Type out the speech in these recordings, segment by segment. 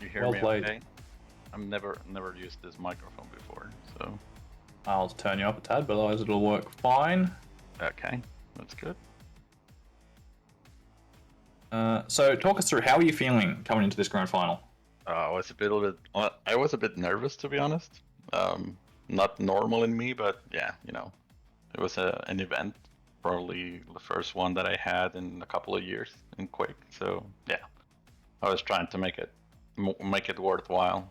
You hear Well me played. okay? I've never used this microphone before, so I'll turn you up a tad, but otherwise it'll work fine. okay, that's good. So talk us through, how are you feeling coming into this grand final? I was I was a bit nervous, to be honest. Not normal in me, but yeah, it was an event, probably the first one that I had in a couple of years in Quake. So yeah, I was trying to make it worthwhile.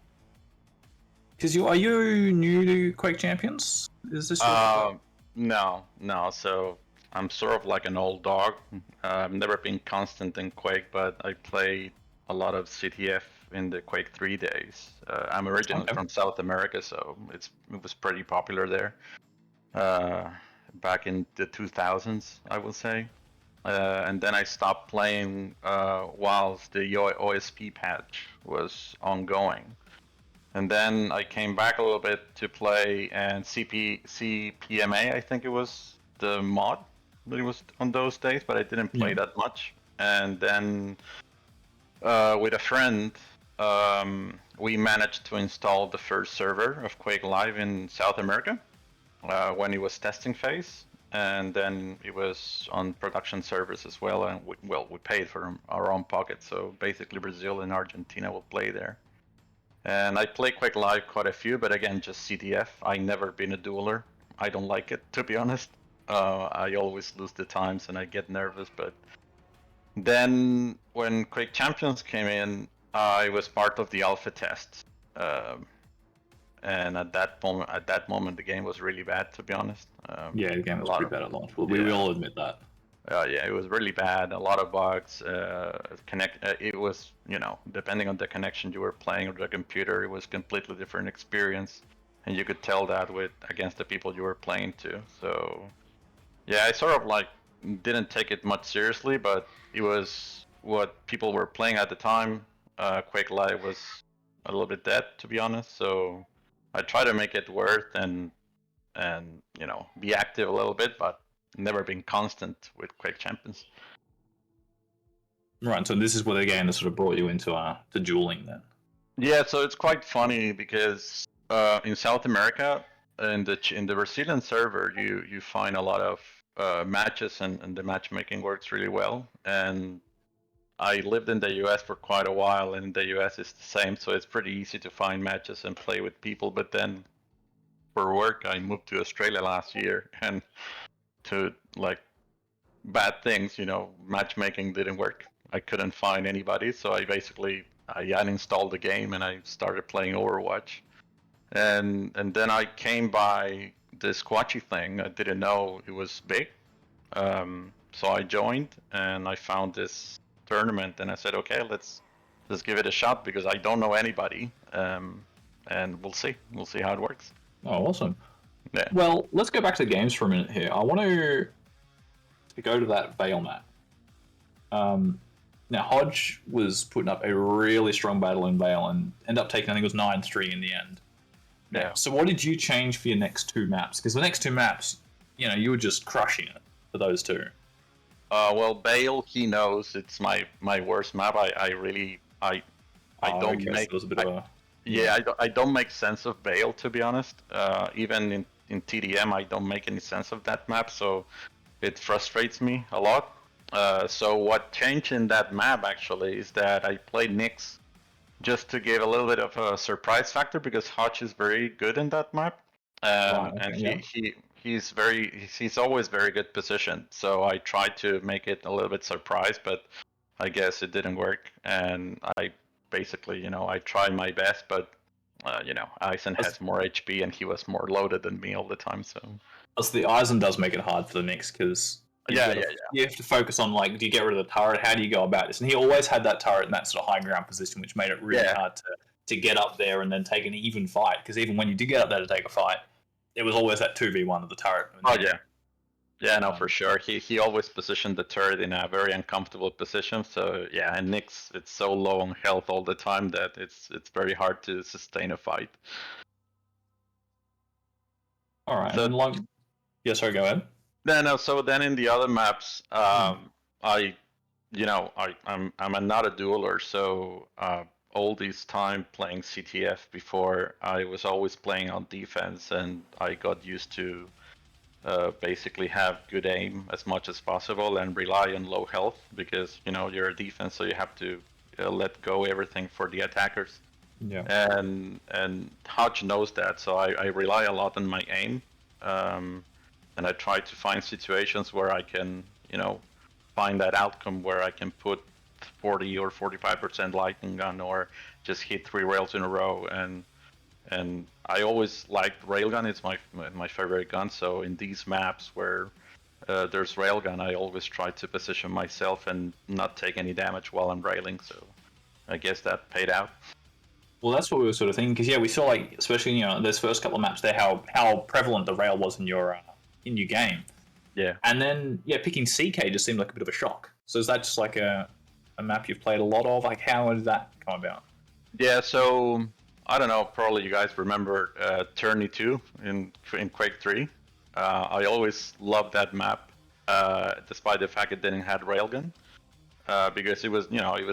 Because are you new to Quake Champions? Is this your... No. So I'm sort of like an old dog. I've never been constant in Quake, but I played a lot of CTF in the Quake 3 days. I'm originally Okay. from South America, so it was pretty popular there. Back in the 2000s, I would say. And then I stopped playing whilst the OSP patch was ongoing. And then I came back a little bit to play and CPMA, I think it was the mod that it was on those days, but I didn't play that much. And then with a friend, we managed to install the first server of Quake Live in South America when it was testing phase. And then it was on production servers as well. And we paid for our own pocket. So basically Brazil and Argentina will play there. And I play Quake Live quite a few, but again, just CTF. I never been a dueler. I don't like it, to be honest. I always lose the times and I get nervous. But then when Quake Champions came in, I was part of the alpha test. And at that moment, the game was really bad, to be honest. Yeah, the game was pretty bad at launch. We will admit that. Yeah, it was really bad. A lot of bugs. It was, depending on the connection you were playing or the computer, it was completely different experience, and you could tell that against the people you were playing to. So, yeah, I sort of didn't take it much seriously, but it was what people were playing at the time. Quake Live was a little bit dead, to be honest. So, I try to make it worth and be active a little bit, but never been constant with Quake Champions. Right, so this is where the game that sort of brought you into to dueling then. Yeah, so it's quite funny because in South America, in the Brazilian server, you find a lot of matches and the matchmaking works really well. And I lived in the US for quite a while, and in the US it's the same, so it's pretty easy to find matches and play with people. But then for work, I moved to Australia last year, and to bad things, matchmaking didn't work. I couldn't find anybody, so I uninstalled the game and I started playing Overwatch. And then I came by this kuachi thing. I didn't know it was big, so I joined and I found this tournament and I said, okay, let's give it a shot because I don't know anybody, and we'll see how it works. Oh, awesome. Yeah. Well, let's go back to the games for a minute here. I want to go to that Vale map. Now, Hodge was putting up a really strong battle in Vale and ended up taking, I think it was 9-3 in the end. Yeah. So what did you change for your next two maps? Because the next two maps, you were just crushing it for those two. Well, Bale, he knows it's my worst map. I don't make. I don't make sense of Bale, to be honest. Even in TDM, I don't make any sense of that map, so it frustrates me a lot. So what changed in that map actually is that I played Nyx just to give a little bit of a surprise factor because Hodge is very good in that map, and he's always very good positioned. So I tried to make it a little bit surprise, but I guess it didn't work. And I basically, I tried my best, but Eisen has more HP and he was more loaded than me all the time. So the Eisen does make it hard for the Nyx because you have to focus on do you get rid of the turret? How do you go about this? And he always had that turret in that sort of high ground position, which made it really hard to get up there and then take an even fight. Because even when you did get up there to take a fight, it was always that 2v1 of the turret. No, for sure. He always positioned the turret in a very uncomfortable position. So yeah, and Nyx, it's so low on health all the time that it's very hard to sustain a fight. All right, so, and sorry, go ahead. No. So then in the other maps, I'm not a dueler, so all this time playing CTF before, I was always playing on defense, and I got used to basically have good aim as much as possible and rely on low health, because you're a defense, so you have to let go everything for the attackers. Yeah. And Hodge knows that, so I rely a lot on my aim, and I try to find situations where I can find that outcome where I can put 40 or 45% lightning gun, or just hit 3 rails in a row. And I always liked railgun. It's my favorite gun. So in these maps where there's railgun, I always try to position myself and not take any damage while I'm railing. So I guess that paid out. Well, that's what we were sort of thinking, because we saw, like, especially those first couple of maps there, how prevalent the rail was in your game. Yeah. And then picking CK just seemed like a bit of a shock. So is that just like a map you've played a lot of? Like, how did that come about? Yeah, so I don't know, probably you guys remember Tourney 2 in Quake 3. I always loved that map, despite the fact it didn't have railgun, because it was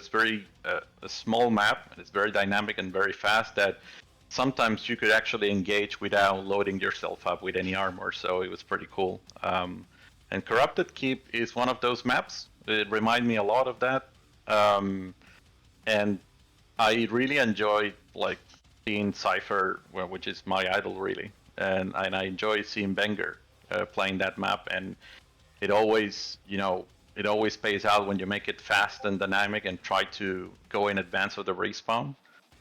very a small map, and it's very dynamic and very fast, that sometimes you could actually engage without loading yourself up with any armor, so it was pretty cool. And Corrupted Keep is one of those maps. It reminded me a lot of that. And I really enjoyed seeing Cypher, which is my idol really, and I enjoy seeing Wenger playing that map, and it always pays out when you make it fast and dynamic and try to go in advance of the respawn.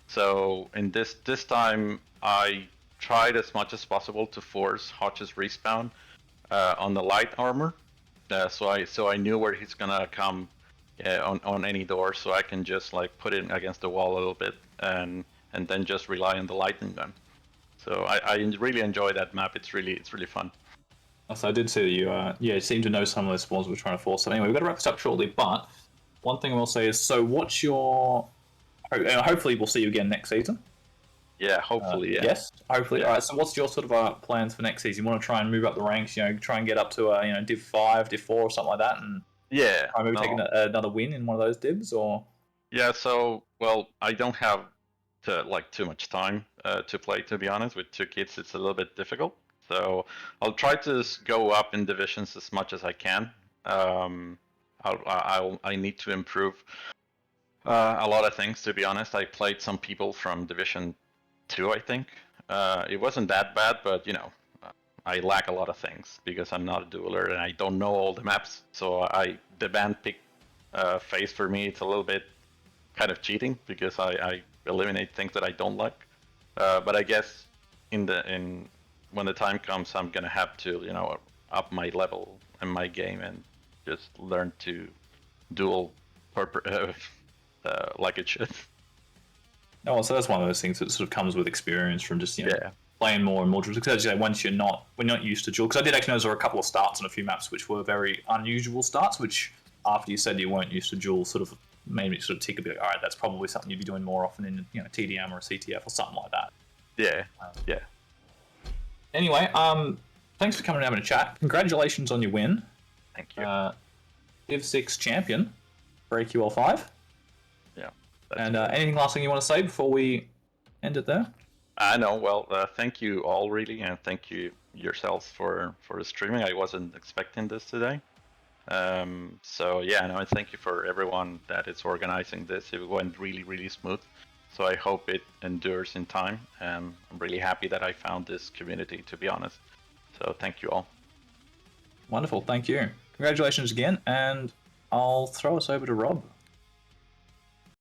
So in this time, I tried as much as possible to force Hodge's respawn on the light armor, so I knew where he's gonna come on any door, so I can just put it against the wall a little bit and then just rely on the lightning gun. So I really enjoy that map. It's really fun. So I did see that you seem to know some of those spawns we're trying to force. So anyway, we've got to wrap this up shortly, but one thing I will say is, so what's your... Hopefully we'll see you again next season. Yeah, hopefully, yeah. Yes, hopefully. Yeah. All right, so what's your sort of plans for next season? You want to try and move up the ranks, try and get up to Div 5, Div 4 or something like that, and maybe take another win in one of those divs, or... Yeah, so, well, I don't have too much time to play, to be honest. With 2 kids, it's a little bit difficult. So I'll try to go up in divisions as much as I can. I need to improve a lot of things, to be honest. I played some people from Division 2, I think. It wasn't that bad, but I lack a lot of things because I'm not a dueler and I don't know all the maps. So the band pick phase for me, it's a little bit kind of cheating because I eliminate things that I don't like. But I guess when the time comes, I'm gonna have to up my level in my game and just learn to duel like it should. Oh, so that's one of those things that sort of comes with experience from just playing more and more duels. Because once we're not used to duel. Because I did actually know there were a couple of starts on a few maps which were very unusual starts, which after you said you weren't used to duel, sort of made me sort of tick a bit. All right, that's probably something you'd be doing more often in TDM or a CTF or something like that. Yeah. Yeah. Anyway, thanks for coming and having a chat. Congratulations on your win. Thank you. Div 6 champion for AQL 5. Yeah. And anything last thing you want to say before we end it there? No, well, thank you all really, and thank you yourselves for streaming. I wasn't expecting this today. So yeah, no, and thank you for everyone that is organizing this. It went really smooth. So I hope it endures in time. I'm really happy that I found this community, to be honest. So thank you all. Wonderful, thank you. Congratulations again, and I'll throw us over to Rob.